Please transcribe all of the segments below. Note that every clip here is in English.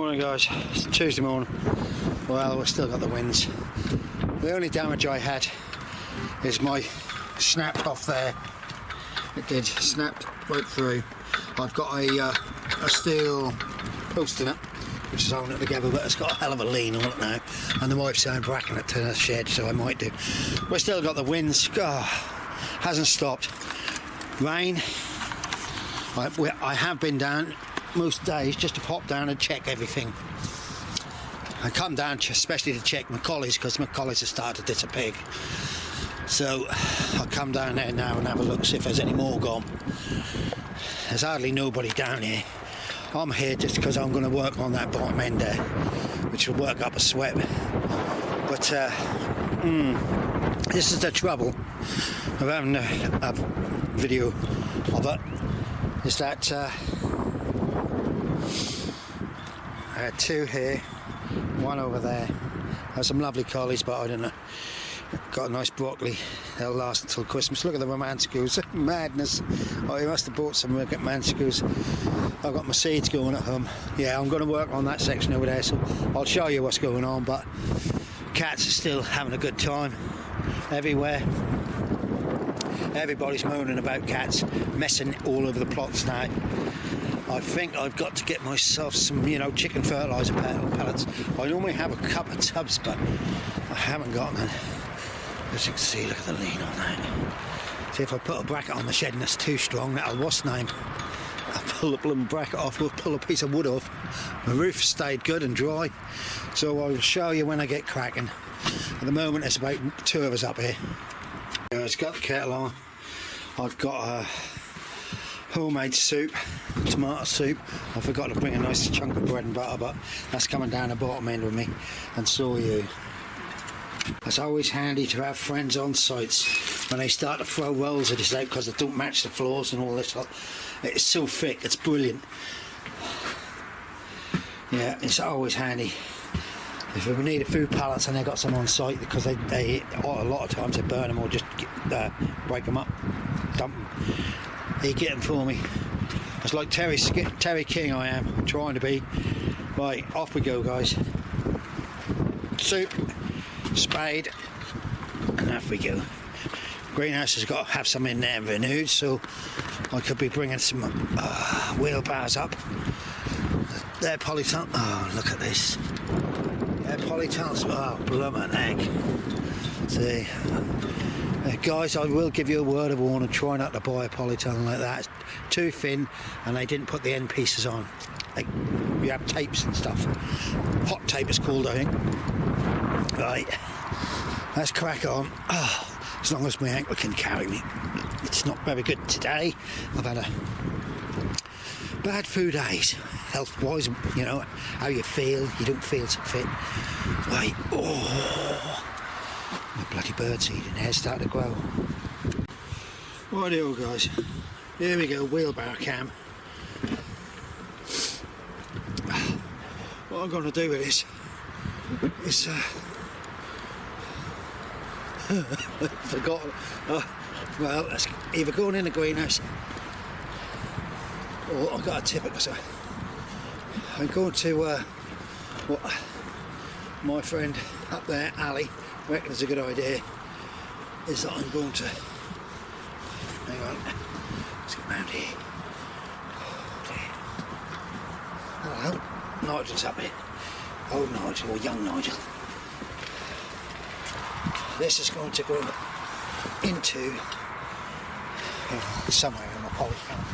Morning guys, it's Tuesday morning. Well, we've still got the winds. The only damage I had is my snapped off there. It did, snapped right through. I've got a steel post in it, which is holding it together, but it's got a hell of a lean on it now. And the wife's saying bracking it to the shed, so I might do. We've still got the winds. Hasn't stopped. Rain. I have been down most days just to pop down and check everything. I come down especially to check my collies, because my collies have started to disappear. So I'll come down there now and have a look, see if there's any more gone. There's hardly nobody down here. I'm here just because I'm going to work on that bottom end there, which will work up a sweat. But this is the trouble of having a video of it, is that I had two here, one over there. There's some lovely collies, but I don't know. Got a nice broccoli. They'll last until Christmas. Look at the Romanscus. Madness. Oh, you must have bought some Romanscus. I've got my seeds going at home. Yeah, I'm going to work on that section over there, so I'll show you what's going on. But cats are still having a good time everywhere. Everybody's moaning about cats messing all over the plots now. I think I've got to get myself some, chicken fertiliser pellets. I normally have a couple of tubs, but I haven't got them. As you can see, look at the lean on that. See, if I put a bracket on the shed and it's too strong, that'll what's name. I'll pull the blooming bracket off, we'll pull a piece of wood off. The roof stayed good and dry, so I'll show you when I get cracking. At the moment, there's about two of us up here. It's got the kettle on. I've got a homemade soup, tomato soup. I forgot to bring a nice chunk of bread and butter, but that's coming down the bottom end with me, and so are you. It's always handy to have friends on sites when they start to throw rolls of this out, because they don't match the floors and all this. It's so thick, it's brilliant. Yeah, it's always handy. If we need a few pallets and they got some on site, because they a lot of times they burn them or just break them up, dump them. He get them for me. It's like Terry King I am. I'm trying to be. Right, off we go, guys. Soup, spade, and off we go. Greenhouse has got to have some in there renewed, so I could be bringing some wheelbarrows up. They're polytunnel. Oh, look at this. They're polytunnels. Oh, bloomin' egg. See. Guys, I will give you a word of warning, try not to buy a polytunnel like that. It's too thin and they didn't put the end pieces on. You have tapes and stuff. Hot tape is called, I think. Right, let's crack on. As long as my ankle can carry me. It's not very good today. I've had a bad few days, health-wise, how you feel. You don't feel so fit. Right, my bloody birdseed in there start to grow. Rightio guys, here we go, wheelbarrow cam. What I'm going to do with this is I forgot. Well, that's either going in the greenhouse or I've got to tip it, because I'm going to what my friend up there, Ali, reckons a good idea, is that I'm going to, hang on, let's get round here. Hello, Nigel's up here. Old Nigel or young Nigel. This is going to go into somewhere in my polytunnel.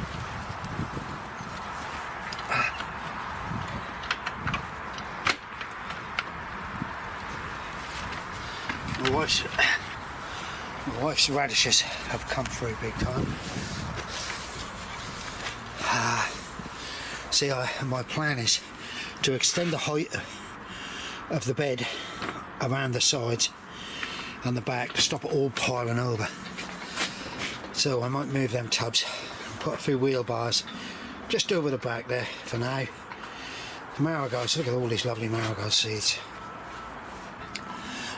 My wife's radishes have come through big time. See, my plan is to extend the height of the bed around the sides and the back to stop it all piling over. So I might move them tubs and put a few wheelbars just over the back there for now. Marigolds, look at all these lovely marigold seeds.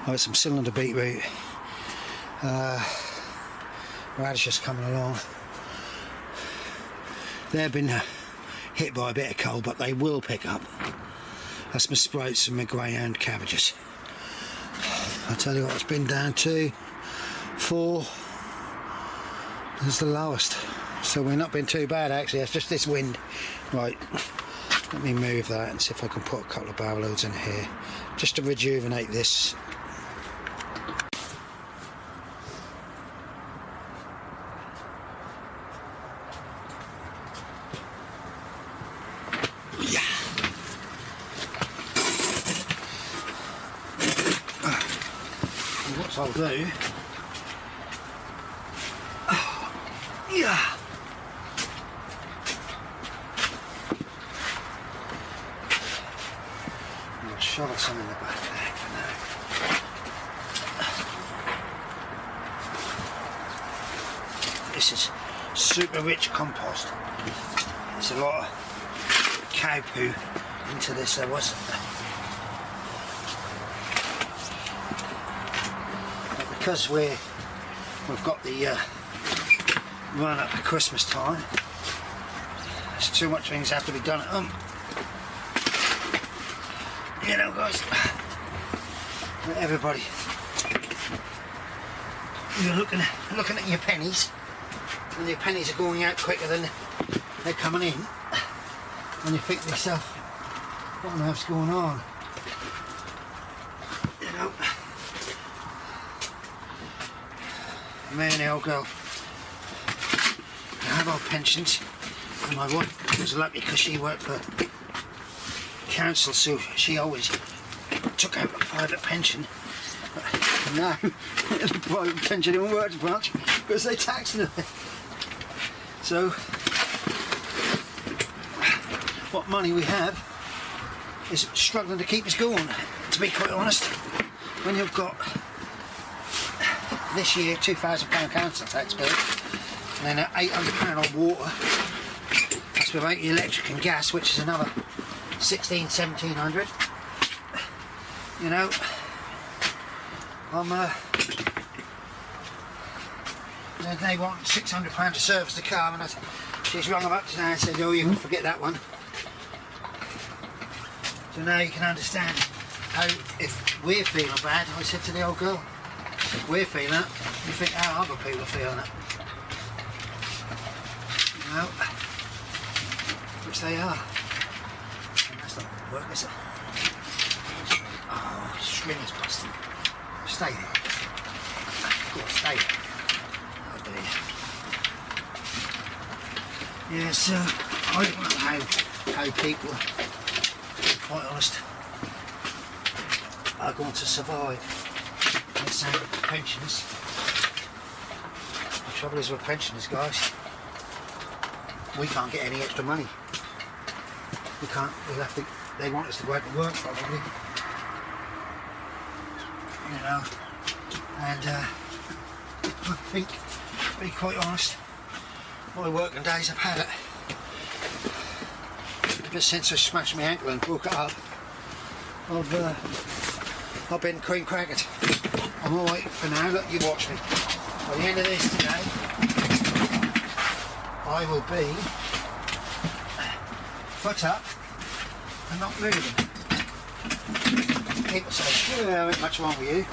I've got some cylinder beetroot, radishes coming along. They've been hit by a bit of cold, but they will pick up. That's my sprouts and my greyhound cabbages. I'll tell you what it's been down to. 4 is the lowest. So we're not been too bad actually, it's just this wind. Right, let me move that and see if I can put a couple of barrel loads in here. Just to rejuvenate this. What I'll do, I'll shovel some in the back there for now. This is super rich compost. There's a lot of cow poo into this, there wasn't there? Because we've got the run up to Christmas time, there's too much things have to be done at home. You know, guys, everybody, you're looking at your pennies, and your pennies are going out quicker than they're coming in, and you think to yourself, what on earth's going on? You know. Me and the old girl have our pensions, and my wife was lucky because she worked for council, so she always took out a private pension. But now the private pension didn't work much because they taxed her. So what money we have is struggling to keep us going, to be quite honest. When you've got this year £2,000 council tax bill and then £800 on water, that's without your electric and gas, which is another 1,600–1,700. You know, they want £600 to service the car, and she's rung them up today and said, oh, you can forget that one. So now you can understand how, if we're feeling bad, I said to the old girl, if we're feeling it, you think how other people are feeling it. You know, which they are. And that's not work, is it? Oh, string is busting. Stay there. Go on, stay there. Oh dear. Yeah, so I don't know how people, to be quite honest, are going to survive. Pensions. The trouble is with pensioners, guys, we can't get any extra money. We can't. We'll have to. They want us to go out and work probably. You know, and I think, to be quite honest, my working days have had it. Ever since I smashed my ankle and broke it up, I've been cream crackered. I'm alright for now, look, you watch me. By the end of this today, I will be foot up and not moving. People say, there ain't much wrong with you.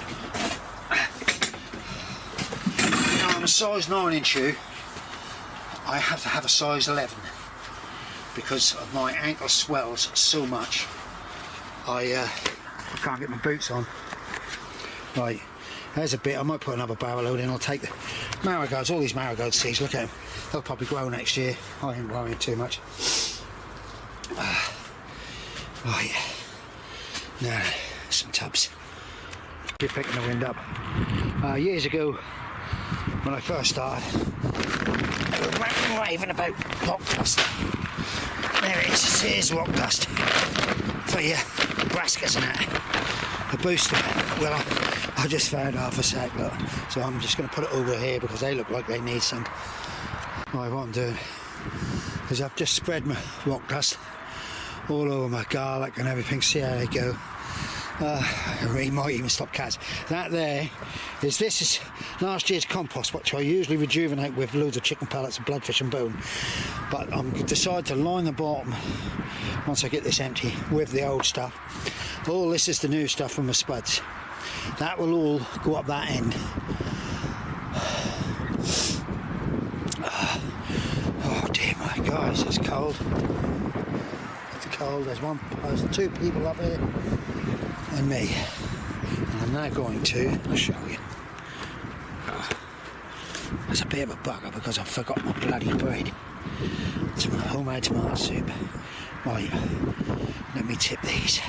You know, I'm a size 9-inch shoe. I have to have a size 11 because of my ankle swells so much. I can't get my boots on. Right, there's a bit. I might put another barrel load in. I'll take the marigolds, all these marigold seeds, look at them. They'll probably grow next year. I ain't worrying too much. Oh yeah. Now, some tubs. You're picking the wind up. Years ago, when I first started, they were raving about rock dust. There it is. Here's rock dust for your brassicas and that. A booster. Well, I just found half a sack, look. So I'm just going to put it over here because they look like they need some. Right, what I'm doing is I've just spread my rock dust all over my garlic and everything. See how they go. He might even stop cats. That there is, this is last year's compost, which I usually rejuvenate with loads of chicken pellets and bloodfish and bone. But I'm decided to line the bottom once I get this empty with the old stuff. All this is the new stuff from the spuds. That will all go up that end. Oh dear my guys, it's cold. It's cold. There's two people up here and me. And I'm now going to, I'll show you. That's a bit of a bugger because I forgot my bloody bread. It's homemade tomato soup. Right, let me tip these.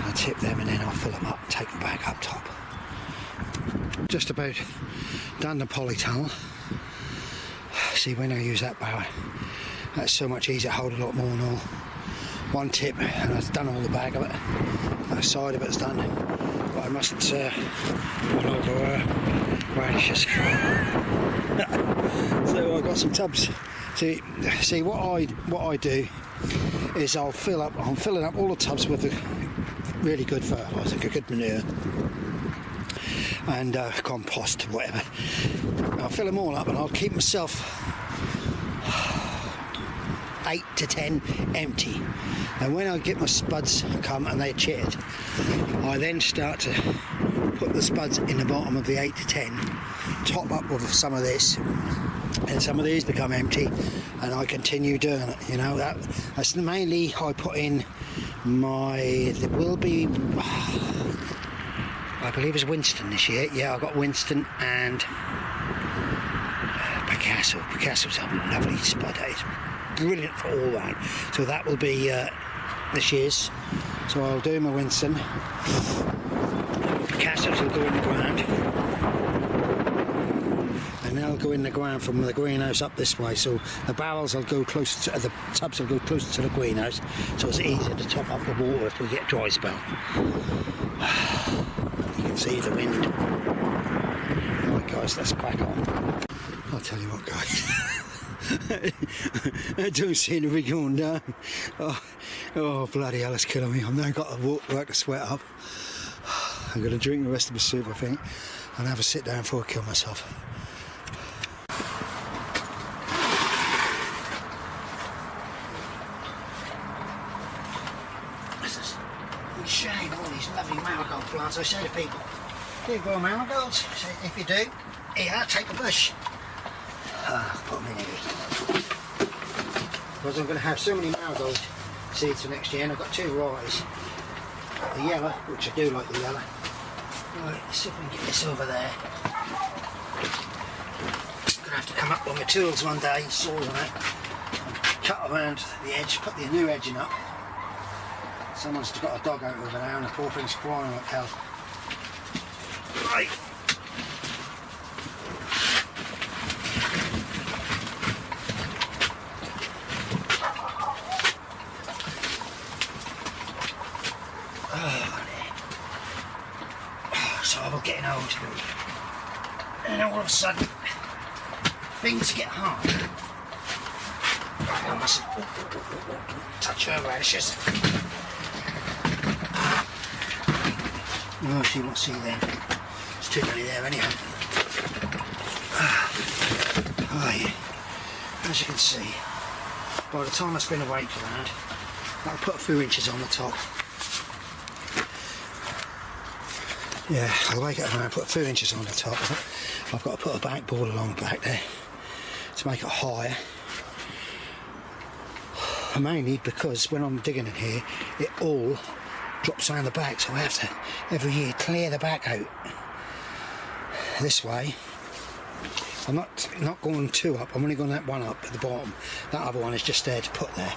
I'll tip them and then I'll fill them up and take them back up top. Just about done the polytunnel. See, when I use that power, that's so much easier, hold a lot more and all. One tip and I've done all the bag of it. The side of it's done. But I mustn't run over radishes. So I've got some tubs. See what I do is I'm filling up all the tubs with the really good fertiliser, good manure and compost, whatever. I'll fill them all up and I'll keep myself 8 to 10 empty. And when I get my spuds come and they're chitted, I then start to put the spuds in the bottom of the 8 to 10, top up with some of this, and some of these become empty, and I continue doing it. You know, that's mainly I put in there will be, I believe it's Winston this year. Yeah, I got Winston and Picasso. Picasso's a lovely spud. It's brilliant for all round. So that will be this year's. So I'll do my Winston. Picasso's will go in the ground. And they'll go in the ground from the greenhouse up this way. So the barrels will go closer to, the tubs will go closer to the greenhouse. So it's easier to top up the water if we get dry spell. You can see the wind. Right guys, let's crack on. I'll tell you what guys. I don't seem to be going down. Oh bloody hell, it's killing me. I've now got to work to sweat up. I'm going to drink the rest of the soup, I think, and have a sit down before I kill myself. This is a shame, all these lovely marigold plants. I say to people, do you grow marigolds? I say, if you do, here, take a bush. Put them in here. Because I'm going to have so many marigold seeds for next year, and I've got two varieties. The yellow, which I do like the yellow. Right, let's see if we can get this over there. I'm going to have to come up with my tools one day, saw on it, and cut around the edge, put the new edging up. Someone's got a dog out over there, and the poor thing's crying like hell. Right. So I'm getting old, and all of a sudden things get hard. I mustn't touch her radishes. Oh, she won't see then. There's too many there anyhow. Right. As you can see, by the time I spin a rake around, I'll put a few inches on the top. Yeah, I'll rake it around, put a few inches on the top. I've got to put a backboard along the back there to make it higher. Mainly because when I'm digging in here, it all drops around the back, so I have to every year clear the back out. This way, I'm not going two up, I'm only going that one up at the bottom. That other one is just there to put there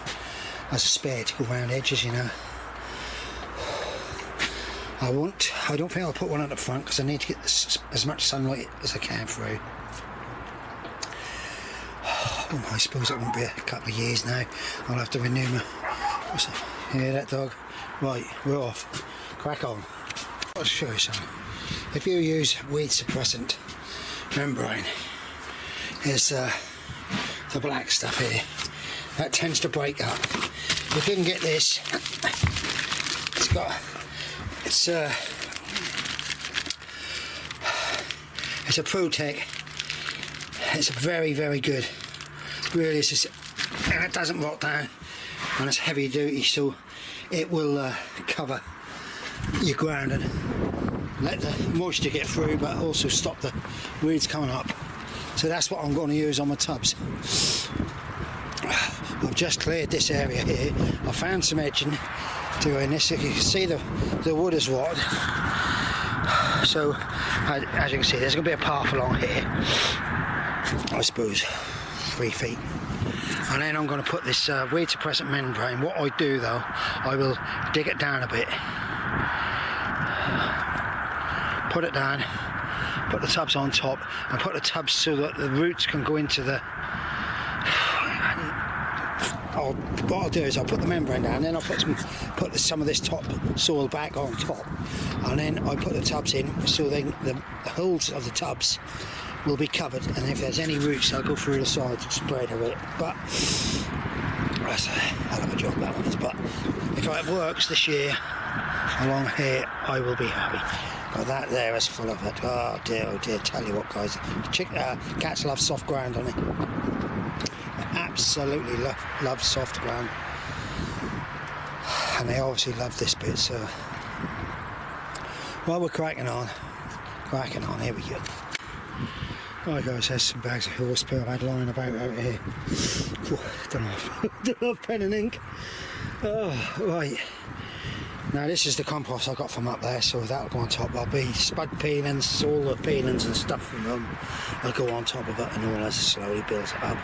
as a spare to go around edges, you know. I don't think I'll put one at the front because I need to get as much sunlight as I can through. Oh, I suppose it won't be a couple of years now. I'll have to renew my... Hear that dog? Right, we're off. Crack on. I'll show you something. If you use weed suppressant membrane, is the black stuff here. That tends to break up. If you can get this, it's got It's a ProTech. It's very, very good. Really, it's just, and it doesn't rot down, and it's heavy duty, so it will cover your ground and let the moisture get through, but also stop the weeds coming up. So that's what I'm going to use on my tubs. I've just cleared this area here. I found some edging doing this. You can see the wood is rotted. So as you can see, there's going to be a path along here, I suppose 3 feet. And then I'm going to put this weed suppressant membrane. What I do though, I will dig it down a bit, put it down, put the tubs on top, and put the tubs so that the roots can go into the... what I'll do is I'll put the membrane down, then I'll put some of this top soil back on top, and then I put the tubs in so the holes of the tubs will be covered, and if there's any roots they'll go through the sides and spread a bit. But that's a hell of a job that one is, but if it works this year along here I will be happy. But that there is full of it. Oh dear, tell you what guys, cats love soft ground, don't they? Absolutely love soft ground, and they obviously love this bit. So while we're cracking on, here we go. Right guys, there's some bags of horse poo I've had lying about out here. Don't have pen and ink. Oh, right. Now this is the compost I got from up there, so that'll go on top. There'll be spud peelings, all the peelings and stuff from them will go on top of it, and all as it slowly builds it up.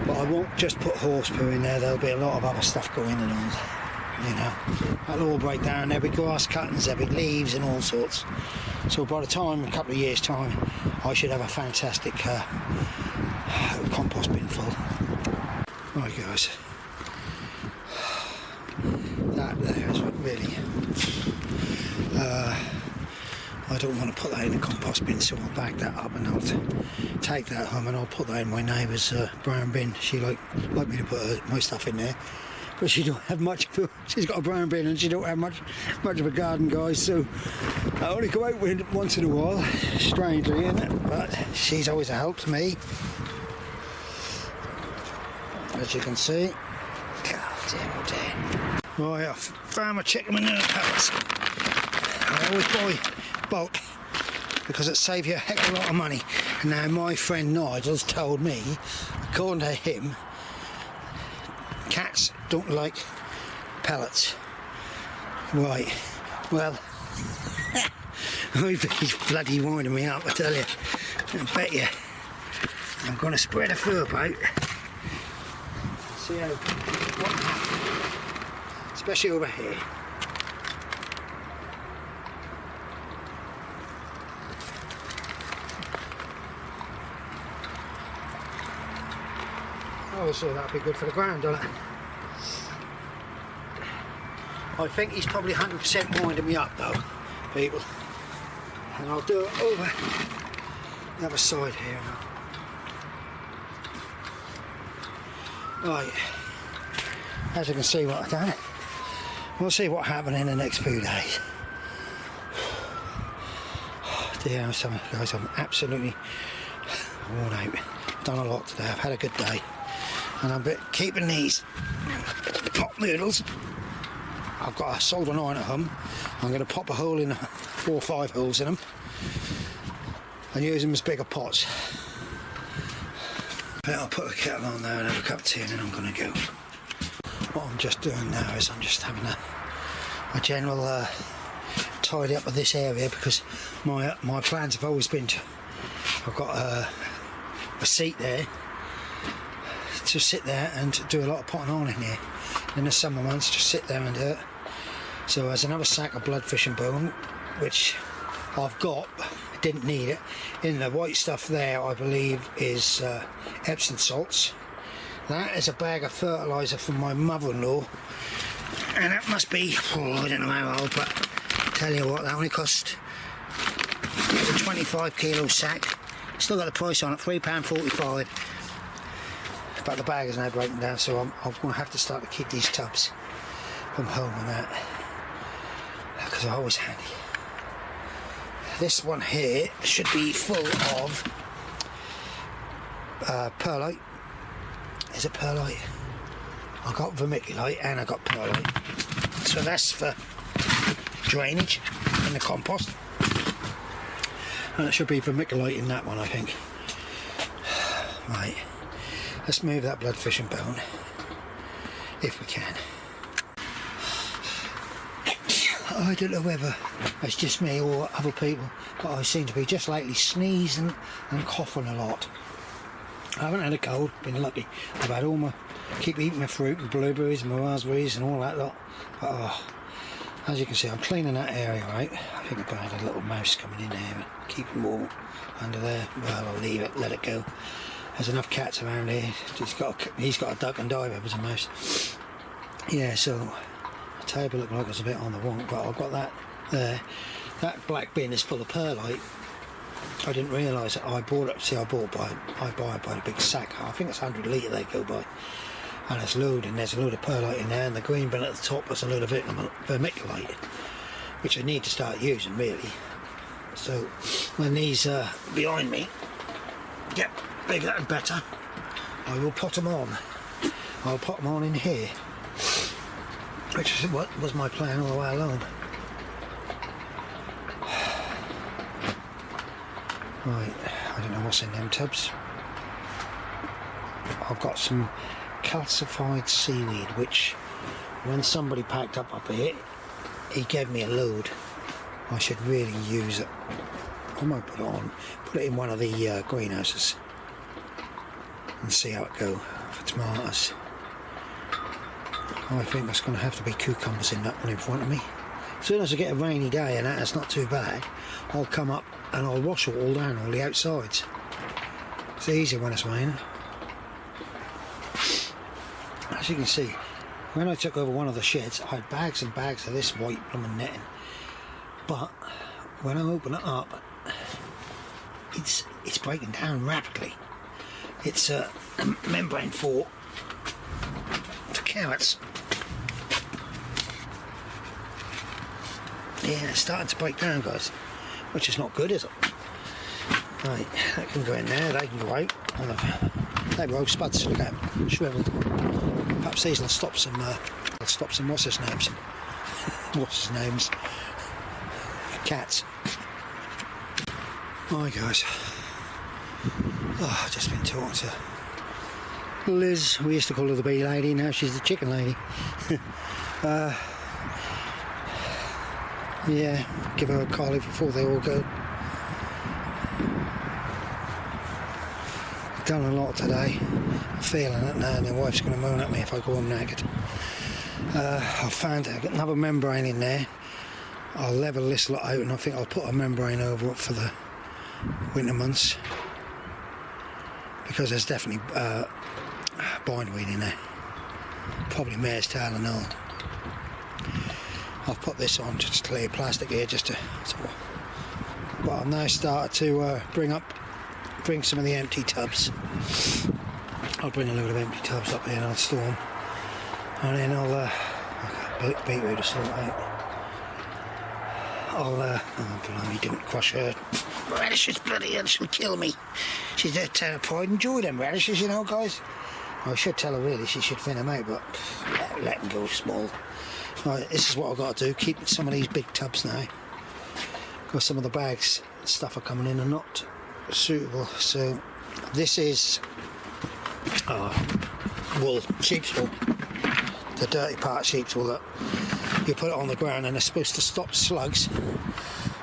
But I won't just put horse poo in there, there'll be a lot of other stuff going and all, you know. That'll all break down, there'll be grass cuttings, there'll be leaves and all sorts. So by the time, a couple of years time, I should have a fantastic compost bin full. Right guys. That there is really, I don't want to put that in the compost bin, so I'll bag that up and I'll take that home and I'll put that in my neighbour's brown bin. She like me to put my stuff in there, but she don't have much. She's got a brown bin and she don't have much of a garden, guys, so I only go out with it once in a while, strangely, isn't it? But she's always a help to me, as you can see. Oh dear. Right, I found my chicken manure pellets. I always buy bulk because it saves you a heck of a lot of money. Now my friend Nigel's told me, according to him, cats don't like pellets. Right, well, he's bloody winding me up, I tell you. I bet you I'm going to spread a few about. See how what happens, especially over here. Oh, so that'd be good for the ground, doesn't it? I think he's probably 100% winding me up though, people. And I'll do it over the other side here now. Right, as you can see what I've done, we'll see what happens in the next few days. Dear, guys, I'm absolutely worn out. Done a lot today, I've had a good day. And I'm keeping these pot noodles. I've got a soldering iron at home. I'm going to pop a hole in, 4 or 5 holes in them, and use them as bigger pots. I'll put a kettle on there and have a cup of tea, and then I'm going to go. What I'm just doing now is I'm just having a general tidy up of this area, because my plans have always been to, I've got a seat there to sit there and do a lot of potting on in here. In the summer months, just sit there and do it. So there's another sack of bloodfish and bone, which I've got. Didn't need it. In the white stuff there, I believe, is Epsom salts. That is a bag of fertiliser from my mother-in-law, and that must be, I don't know how old, but I tell you what, that only cost a 25 kilo sack. Still got the price on it, £3.45. But the bag is now breaking down, so I'm going to have to start to keep these tubs from home and that. because they're always handy. This one here should be full of perlite. Is it perlite? I got vermiculite and I got perlite. So that's for drainage in the compost. And it should be vermiculite in that one, I think. Right, let's move that blood fishing bone if we can. I don't know whether it's just me or other people, but I seem to be just lately sneezing and coughing a lot. I haven't had a cold, been lucky. I've had all my, keep eating my fruit and blueberries and my raspberries and all that lot. But as you can see, I'm cleaning that area out. I think I've had a little mouse coming in there and keeping warm under there. Well, I'll leave it, let it go. There's enough cats around here. He's got a duck and dive as a mouse. Yeah, so the table looked like it's a bit on the wonk, but I've got that there. That black bin is full of perlite. I didn't realise that I bought it. See, I buy it by the big sack. I think it's 100 litre they go by, and it's loaded. And there's a load of perlite in there, and the green bin at the top is a load of vermiculite, which I need to start using really. So when these behind me get bigger and better, I will pot them on. I'll pot them on in here, which is what was my plan all the way along. Right, I don't know what's in them tubs. I've got some calcified seaweed, which when somebody packed up here, he gave me a load. I should really use it. I might put it on, put it in one of the greenhouses and see how it goes for tomatoes. I think there's going to have to be cucumbers in that one in front of me. As soon as I get a rainy day and that's not too bad, I'll come up and I'll wash it all down, all the outsides. It's easier when it's raining. As you can see, when I took over one of the sheds, I had bags and bags of this white blooming netting. But when I open it up, it's breaking down rapidly. It's a membrane for carrots. Yeah, it's starting to break down, guys, which is not good, is it? Right, that can go in there, they can go out. They roll spuds, look at them, shriveled. Perhaps these will stop some what's his names? Cats. Hi guys. Oh, I've just been talking to Liz. We used to call her the bee lady, now she's the chicken lady. Yeah, give her a collie before they all go. I've done a lot today. I'm feeling it now, and my wife's going to moan at me if I go home naked. I found I've got another membrane in there. I'll level this lot out, and I think I'll put a membrane over it for the winter months, because there's definitely bindweed in there. Probably mare's tail and all. I've put this on just to clear plastic here, just to sort of, but I've now started to bring some of the empty tubs. I'll bring a load of empty tubs up here and I'll store them, and then I'll beetroot to sort out. Oh blimey, don't crush her radishes, bloody hell, she'll kill me. She's a tear pride and joy, them radishes, you know, guys. I should tell her really, she should thin them out, but let them go small. Right, this is what I've got to do, keep some of these big tubs now, because some of the bags stuff are coming in and not suitable. So this is wool, sheep's wool, the dirty part of sheep's wool that you put it on the ground, and it's supposed to stop slugs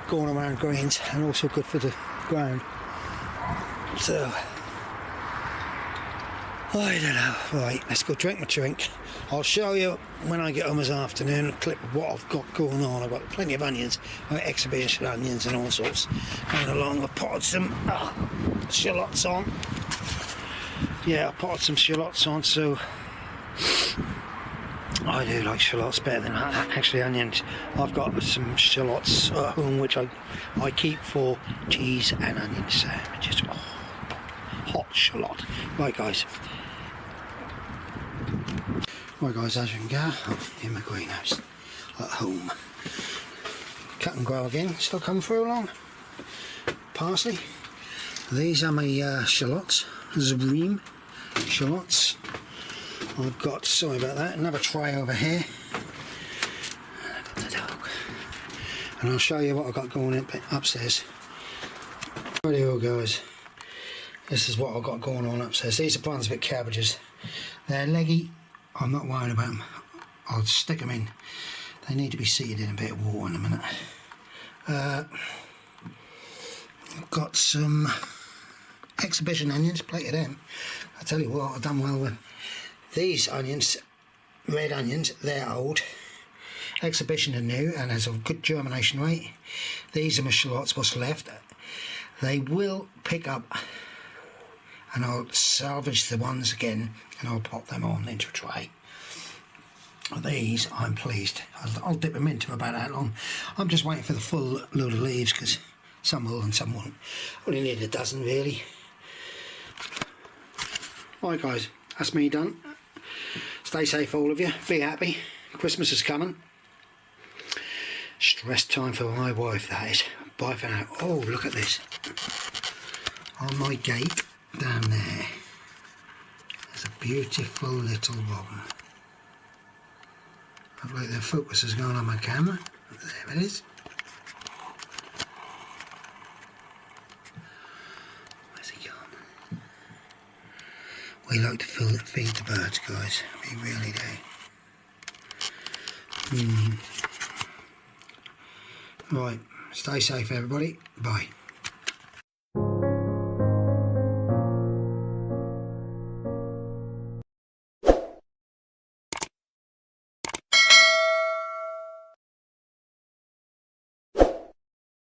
going around greens, and also good for the ground. So I don't know. Right, let's go drink my drink. I'll show you when I get home this afternoon a clip of what I've got going on. I've got plenty of onions, exhibition onions and all sorts. And along I've potted some shallots on. Yeah, I potted some shallots on, so I do like shallots better than actually onions. I've got some shallots at home which I keep for cheese and onion sandwiches. Oh, hot shallot. Right guys. Right guys, as you can go, I'm in my greenhouse at home. cut and grow again, still coming through along. Parsley. These are my shallots, Zabreem shallots. I've got, sorry about that, another tray over here. I've got the dog. And I'll show you what I've got going upstairs. Righty-o guys, this is what I've got going on upstairs. These are Brunswick cabbages. They're leggy, I'm not worried about them. I'll stick them in. They need to be seated in a bit of water in a minute. I've got some exhibition onions, plate of them. I tell you what, I've done well with these onions, red onions. They're old. Exhibition are new and has a good germination rate. These are my shallots, what's left. They will pick up, and I'll salvage the ones again and I'll pop them on into a tray. These, I'm pleased. I'll dip them into about that long. I'm just waiting for the full load of leaves because some will and some won't. Only need a dozen really. Right guys, that's me done. Stay safe all of you, be happy. Christmas is coming. Stress time for my wife, that is. Bye for now. Oh, look at this. On my gate down there, there's a beautiful little robin. Hopefully the focus is going on my camera. There it is. Where's he gone? We like to feed the birds, guys. We really do. Right, stay safe everybody. Bye.